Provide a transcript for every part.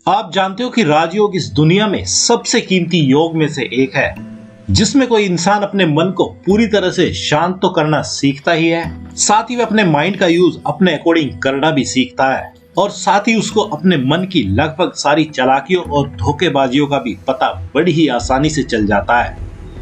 आप जानते हो कि राजयोग इस दुनिया में सबसे कीमती योग में से एक है, जिसमें कोई इंसान अपने मन को पूरी तरह से शांत तो करना सीखता ही है, साथ ही वह अपने माइंड का यूज अपने अकॉर्डिंग करना भी सीखता है और साथ ही उसको अपने मन की लगभग सारी चालाकियों और धोखेबाजियों का भी पता बड़ी ही आसानी से चल जाता है।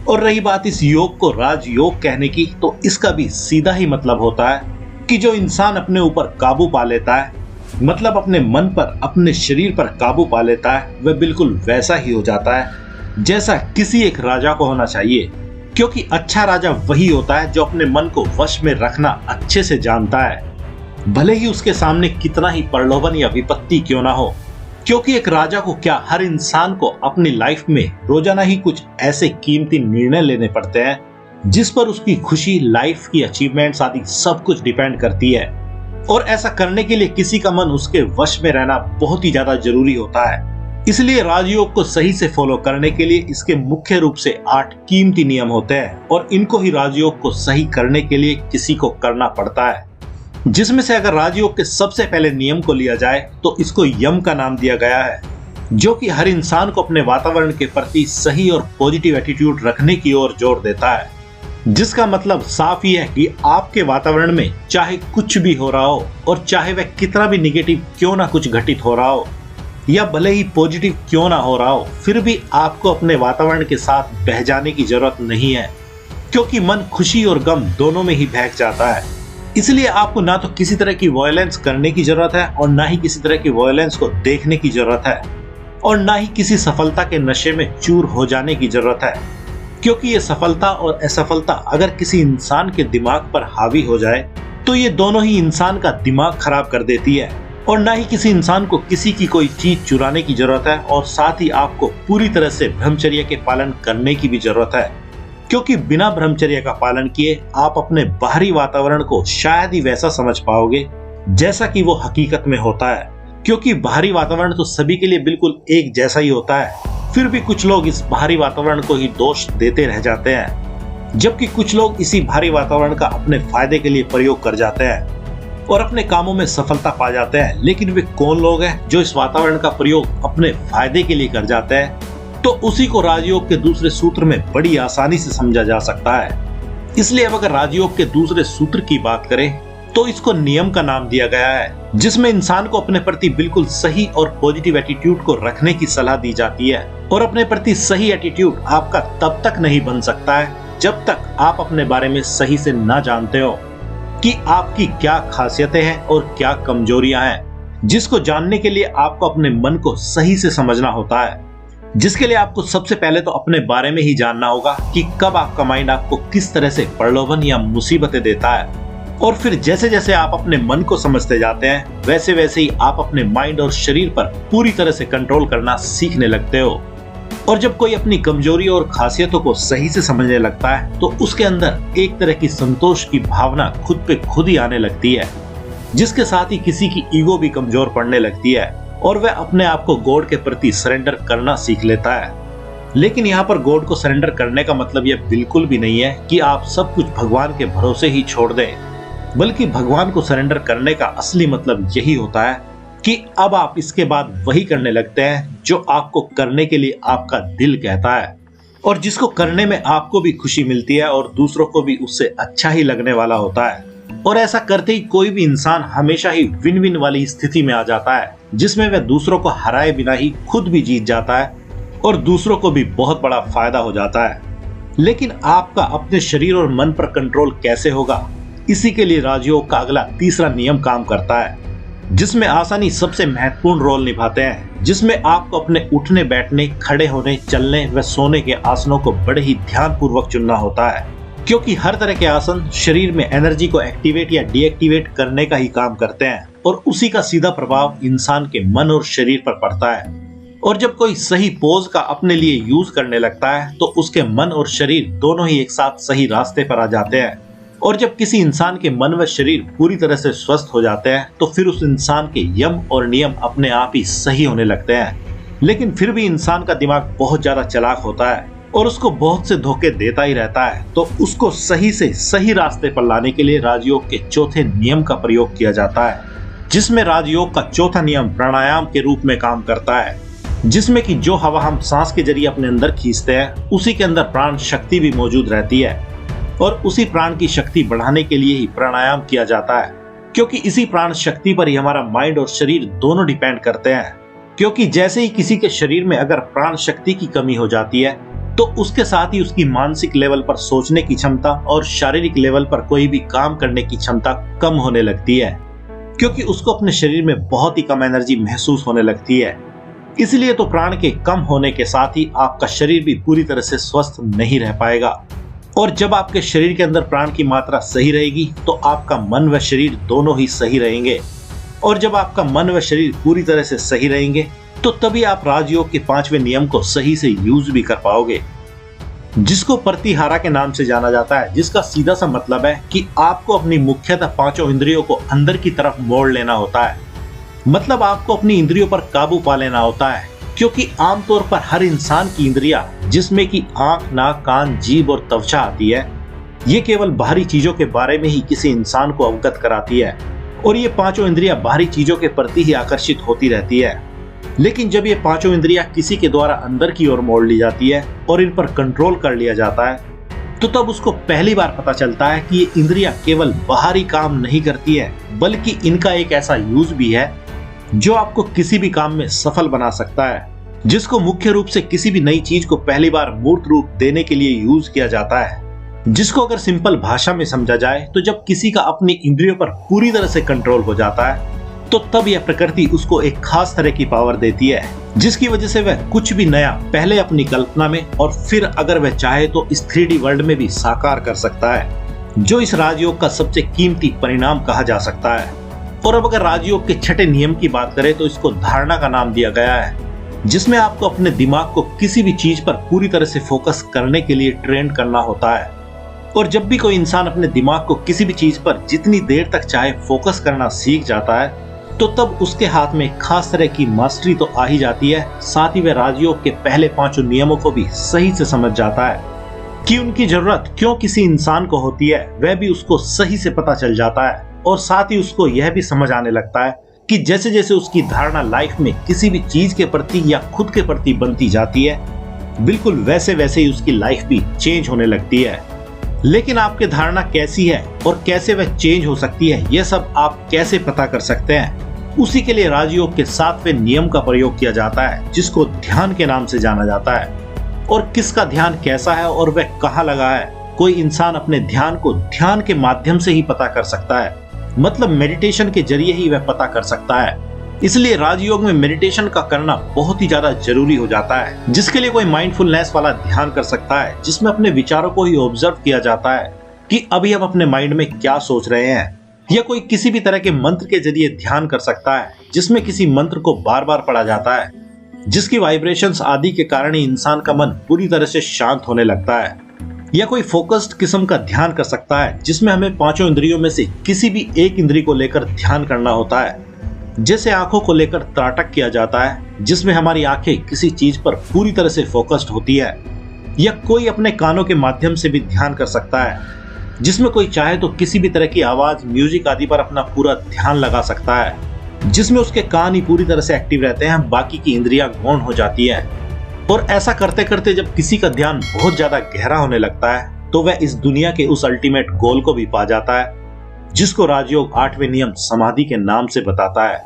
और रही बात इस योग को राजयोग कहने की, तो इसका भी सीधा ही मतलब होता है कि जो इंसान अपने ऊपर काबू पा लेता है, मतलब अपने मन पर, अपने शरीर पर काबू पा लेता है, वह बिल्कुल वैसा ही हो जाता है जैसा किसी एक राजा को होना चाहिए। क्योंकि अच्छा राजा वही होता है जो अपने मन को वश में रखना अच्छे से जानता है, भले ही उसके सामने कितना ही प्रलोभन या विपत्ति क्यों ना हो। क्योंकि एक राजा को क्या, हर इंसान को अपनी लाइफ में रोजाना ही कुछ ऐसे कीमती निर्णय लेने पड़ते हैं जिस पर उसकी खुशी, लाइफ की अचीवमेंट्स आदि सब कुछ डिपेंड करती है। और ऐसा करने के लिए किसी का मन उसके वश में रहना बहुत ही ज्यादा जरूरी होता है। इसलिए राजयोग को सही से फॉलो करने के लिए इसके मुख्य रूप से 8 कीमती नियम होते हैं और इनको ही राजयोग को सही करने के लिए किसी को करना पड़ता है। जिसमें से अगर राजयोग के सबसे पहले नियम को लिया जाए तो इसको यम का नाम दिया गया है, जो कि हर इंसान को अपने वातावरण के प्रति सही और पॉजिटिव एटीट्यूड रखने की ओर जोर देता है। जिसका मतलब साफ ही है कि आपके वातावरण में चाहे कुछ भी हो रहा हो और चाहे वह कितना भी निगेटिव क्यों ना कुछ घटित हो रहा हो या भले ही पॉजिटिव क्यों ना हो रहा हो, फिर भी आपको अपने वातावरण के साथ बह जाने की जरूरत नहीं है, क्योंकि मन खुशी और गम दोनों में ही बह जाता है। इसलिए आपको ना तो किसी तरह की वायलेंस करने की जरूरत है और ना ही किसी तरह की वायलेंस को देखने की जरूरत है और ना ही किसी सफलता के नशे में चूर हो जाने की जरूरत है। क्योंकि ये सफलता और असफलता अगर किसी इंसान के दिमाग पर हावी हो जाए तो ये दोनों ही इंसान का दिमाग खराब कर देती है। और ना ही किसी इंसान को किसी की कोई चीज चुराने की जरूरत है और साथ ही आपको पूरी तरह से ब्रह्मचर्य के पालन करने की भी जरूरत है। क्योंकि बिना ब्रह्मचर्य का पालन किए आप अपने बाहरी वातावरण को शायद ही वैसा समझ पाओगे जैसा कि वो हकीकत में होता है। क्योंकि बाहरी वातावरण तो सभी के लिए बिल्कुल एक जैसा ही होता है, फिर भी कुछ लोग इस बाहरी वातावरण को ही दोष देते रह जाते हैं, जबकि कुछ लोग इसी बाहरी वातावरण का अपने फायदे के लिए प्रयोग कर जाते हैं और अपने कामों में सफलता पा जाते हैं। लेकिन वे कौन लोग हैं जो इस वातावरण का प्रयोग अपने फायदे के लिए कर जाते हैं? तो उसी को राजयोग के दूसरे सूत्र में बड़ी आसानी से समझा जा सकता है। इसलिए अब अगर राजयोग के दूसरे सूत्र की बात करें तो इसको नियम का नाम दिया गया है, जिसमें इंसान को अपने प्रति बिल्कुल सही और पॉजिटिव एटीट्यूड को रखने की सलाह दी जाती है। और अपने प्रति सही एटीट्यूड आपका तब तक नहीं बन सकता है जब तक आप अपने बारे में सही से ना जानते हो कि आपकी क्या खासियतें हैं और क्या कमजोरियां हैं, जिसको जानने के लिए आपको अपने मन को सही से समझना होता है। जिसके लिए आपको सबसे पहले तो अपने बारे में ही जानना होगा कि कब आपका माइंड आपको किस तरह से प्रलोभन या मुसीबतें देता है। और फिर जैसे जैसे आप अपने मन को समझते जाते हैं वैसे वैसे ही आप अपने माइंड और शरीर पर पूरी तरह से कंट्रोल करना सीखने लगते हो। और जब कोई अपनी कमजोरी और खासियतों को सही से समझने लगता है तो उसके अंदर एक तरह की संतोष की भावना खुद पे खुद ही आने लगती है, जिसके साथ ही किसी की ईगो भी कमजोर पड़ने लगती है और वह अपने आप को गॉड के प्रति सरेंडर करना सीख लेता है। लेकिन यहाँ पर गॉड को सरेंडर करने का मतलब यह बिल्कुल भी नहीं है कि आप सब कुछ भगवान के भरोसे ही छोड़ दें, बल्कि भगवान को सरेंडर करने का असली मतलब यही होता है कि अब आप इसके बाद वही करने लगते हैं जो आपको करने के लिए आपका दिल कहता है और जिसको करने में आपको भी खुशी मिलती है और दूसरों को भी उससे अच्छा ही लगने वाला होता है। और ऐसा करते ही कोई भी इंसान हमेशा ही विन विन वाली स्थिति में आ जाता है, जिसमें वह दूसरों को हराए बिना ही खुद भी जीत जाता है और दूसरों को भी बहुत बड़ा फायदा हो जाता है। लेकिन आपका अपने शरीर और मन पर कंट्रोल कैसे होगा, इसी के लिए राजयोग का अगला तीसरा नियम काम करता है, जिसमें आसानी सबसे महत्वपूर्ण रोल निभाते हैं। जिसमें आपको अपने उठने, बैठने, खड़े होने, चलने व सोने के आसनों को बड़े ही ध्यान पूर्वक चुनना होता है। क्योंकि हर तरह के आसन शरीर में एनर्जी को एक्टिवेट या डीएक्टिवेट करने का ही काम करते हैं और उसी का सीधा प्रभाव इंसान के मन और शरीर पर पड़ता है। और जब कोई सही पोज का अपने लिए यूज करने लगता है तो उसके मन और शरीर दोनों ही एक साथ सही रास्ते पर आ जाते हैं। और जब किसी इंसान के मन व शरीर पूरी तरह से स्वस्थ हो जाते हैं तो फिर उस इंसान के यम और नियम अपने आप ही सही होने लगते हैं। लेकिन फिर भी इंसान का दिमाग बहुत ज्यादा चालाक होता है और उसको बहुत से धोखे देता ही रहता है, तो उसको सही से सही रास्ते पर लाने के लिए राजयोग के चौथे नियम का प्रयोग किया जाता है, जिसमें राजयोग का चौथा नियम प्राणायाम के रूप में काम करता है, जिसमें कि जो हवा हम सांस के जरिए अपने अंदर खींचते हैं उसी के अंदर प्राण शक्ति भी मौजूद रहती है और उसी प्राण की शक्ति बढ़ाने के लिए ही प्राणायाम किया जाता है, क्योंकि इसी प्राण शक्ति पर ही हमारा माइंड और शरीर दोनों डिपेंड करते हैं। क्योंकि जैसे ही किसी के शरीर में अगर प्राण शक्ति की कमी हो जाती है तो उसके साथ ही उसकी मानसिक लेवल पर सोचने की क्षमता और शारीरिक लेवल पर कोई भी काम करने की क्षमता कम होने लगती है, क्योंकि उसको अपने शरीर में बहुत ही कम एनर्जी महसूस होने लगती है। इसलिए तो प्राण के कम होने के साथ ही आपका शरीर भी पूरी तरह से स्वस्थ नहीं रह पाएगा। और जब आपके शरीर के अंदर प्राण की मात्रा सही रहेगी तो आपका मन व शरीर दोनों ही सही रहेंगे। और जब आपका मन व शरीर पूरी तरह से सही रहेंगे तो तभी आप राजयोग के 5वें नियम को सही से यूज भी कर पाओगे, जिसको प्रतिहारा के नाम से जाना जाता है, जिसका सीधा सा मतलब है कि आपको अपनी मुख्यतः 5 इंद्रियों को अंदर की तरफ मोड़ लेना होता है। मतलब आपको अपनी इंद्रियों पर काबू पा लेना होता है, क्योंकि आमतौर पर हर इंसान की इंद्रियां, जिसमें कि आंख, नाक, कान, जीभ और त्वचा आती है, ये केवल बाहरी चीजों के बारे में ही किसी इंसान को अवगत कराती है और ये 5 इंद्रियां बाहरी चीजों के प्रति ही आकर्षित होती रहती है। लेकिन जब ये 5 इंद्रियां किसी के द्वारा अंदर की ओर मोड़ ली जाती है और इन पर कंट्रोल कर लिया जाता है तो तब उसको पहली बार पता चलता है कि ये इंद्रियां केवल बाहरी काम नहीं करती है, बल्कि इनका एक ऐसा यूज भी है जो आपको किसी भी काम में सफल बना सकता है, जिसको मुख्य रूप से किसी भी नई चीज को पहली बार मूर्त रूप देने के लिए यूज किया जाता है। जिसको अगर सिंपल भाषा में समझा जाए तो जब किसी का अपनी इंद्रियों पर पूरी तरह से कंट्रोल हो जाता है तो तब यह प्रकृति उसको एक खास तरह की पावर देती है, जिसकी वजह से वह कुछ भी नया पहले अपनी कल्पना में और फिर अगर वह चाहे तो इस 3D वर्ल्ड में भी साकार कर सकता है, जो इस राजयोग का सबसे कीमती परिणाम कहा जा सकता है। और अब अगर राजयोग के 6ठे नियम की बात करें तो इसको धारणा का नाम दिया गया है, जिसमें आपको अपने दिमाग को किसी भी चीज पर पूरी तरह से फोकस करने के लिए ट्रेन करना होता है। और जब भी कोई इंसान अपने दिमाग को किसी भी चीज पर जितनी देर तक चाहे फोकस करना सीख जाता है तो तब उसके हाथ में खास तरह की मास्टरी तो आ ही जाती है। साथ ही वह राजयोग के पहले 5 नियमों को भी सही से समझ जाता है कि उनकी जरूरत क्यों किसी इंसान को होती है, वह भी उसको सही से पता चल जाता है। और साथ ही उसको यह भी समझ आने लगता है कि जैसे जैसे उसकी धारणा लाइफ में किसी भी चीज के प्रति या खुद के प्रति बनती जाती है, बिल्कुल वैसे वैसे ही उसकी लाइफ भी चेंज होने लगती है। लेकिन आपकी धारणा कैसी है और कैसे वह चेंज हो सकती है, यह सब आप कैसे पता कर सकते हैं? उसी के लिए राजयोग के 7वें नियम का प्रयोग किया जाता है, जिसको ध्यान के नाम से जाना जाता है। और किसका ध्यान कैसा है और वह कहाँ लगा है, कोई इंसान अपने ध्यान को ध्यान के माध्यम से ही पता कर सकता है। मतलब मेडिटेशन के जरिए ही वह पता कर सकता है। इसलिए राजयोग में मेडिटेशन का करना बहुत ही ज्यादा जरूरी हो जाता है, जिसके लिए कोई माइंडफुलनेस वाला ध्यान कर सकता है, जिसमें अपने विचारों को ही ऑब्जर्व किया जाता है कि अभी हम अपने माइंड में क्या सोच रहे हैं। या कोई किसी भी तरह के मंत्र के जरिए ध्यान कर सकता है, जिसमें किसी मंत्र को बार बार पढ़ा जाता है, जिसकी वाइब्रेशंस आदि के कारण ही इंसान का मन पूरी तरह से शांत होने लगता है। या कोई फोकस्ड किस्म का ध्यान कर सकता है, जिसमें हमें 5 इंद्रियों में से किसी भी एक इंद्री को लेकर ध्यान करना होता है। जैसे आंखों को लेकर त्राटक किया जाता है, जिसमें हमारी आंखें किसी चीज पर पूरी तरह से फोकस्ड होती है। या कोई अपने कानों के माध्यम से भी ध्यान कर सकता है, जिसमें कोई चाहे तो किसी भी तरह की आवाज, म्यूजिक आदि पर अपना पूरा ध्यान लगा सकता है, जिसमें उसके कान ही पूरी तरह से एक्टिव रहते हैं, बाकी की इंद्रियां गौण हो जाती है। और ऐसा करते करते जब किसी का ध्यान बहुत ज्यादा गहरा होने लगता है तो वह इस दुनिया के उस अल्टीमेट गोल को भी पा जाता है, जिसको राजयोग 8वें नियम समाधि के नाम से बताता है।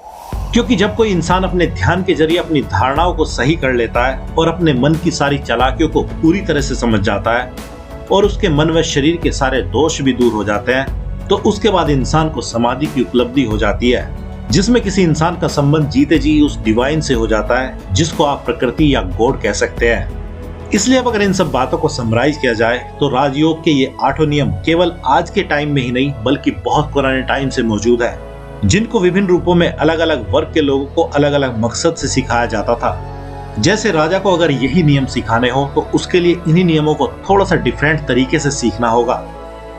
क्योंकि जब कोई इंसान अपने ध्यान के जरिए अपनी धारणाओं को सही कर लेता है और अपने मन की सारी चालाकियों को पूरी तरह से समझ जाता है और उसके मन व शरीर के सारे दोष भी दूर हो जाते हैं, तो उसके बाद इंसान को समाधि की उपलब्धि हो जाती है, जिसमें किसी इंसान का संबंध जीते जी उस डिवाइन से हो जाता है, जिसको आप प्रकृति या गॉड कह सकते हैं। इसलिए अब अगर इन सब बातों को समराइज किया जाए तो राजयोग के ये 8 नियम केवल आज के टाइम में ही नहीं बल्कि बहुत पुराने टाइम से मौजूद है, जिनको विभिन्न रूपों में अलग अलग वर्ग के लोगों को अलग अलग मकसद से सिखाया जाता था। जैसे राजा को अगर यही नियम सिखाने हो तो उसके लिए इन्हीं नियमों को थोड़ा सा डिफरेंट तरीके से सीखना होगा।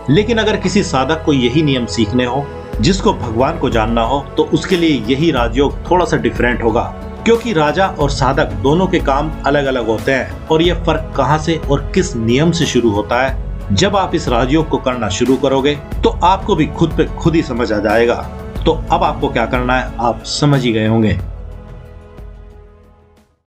लेकिन अगर किसी साधक को यही नियम सीखने हो, जिसको भगवान को जानना हो, तो उसके लिए यही राजयोग थोड़ा सा डिफरेंट होगा, क्योंकि राजा और साधक दोनों के काम अलग अलग होते हैं। और यह फर्क कहां से और किस नियम से शुरू होता है, जब आप इस राजयोग को करना शुरू करोगे तो आपको भी खुद पे खुद ही समझ आ जाएगा। तो अब आपको क्या करना है आप समझ ही गए होंगे।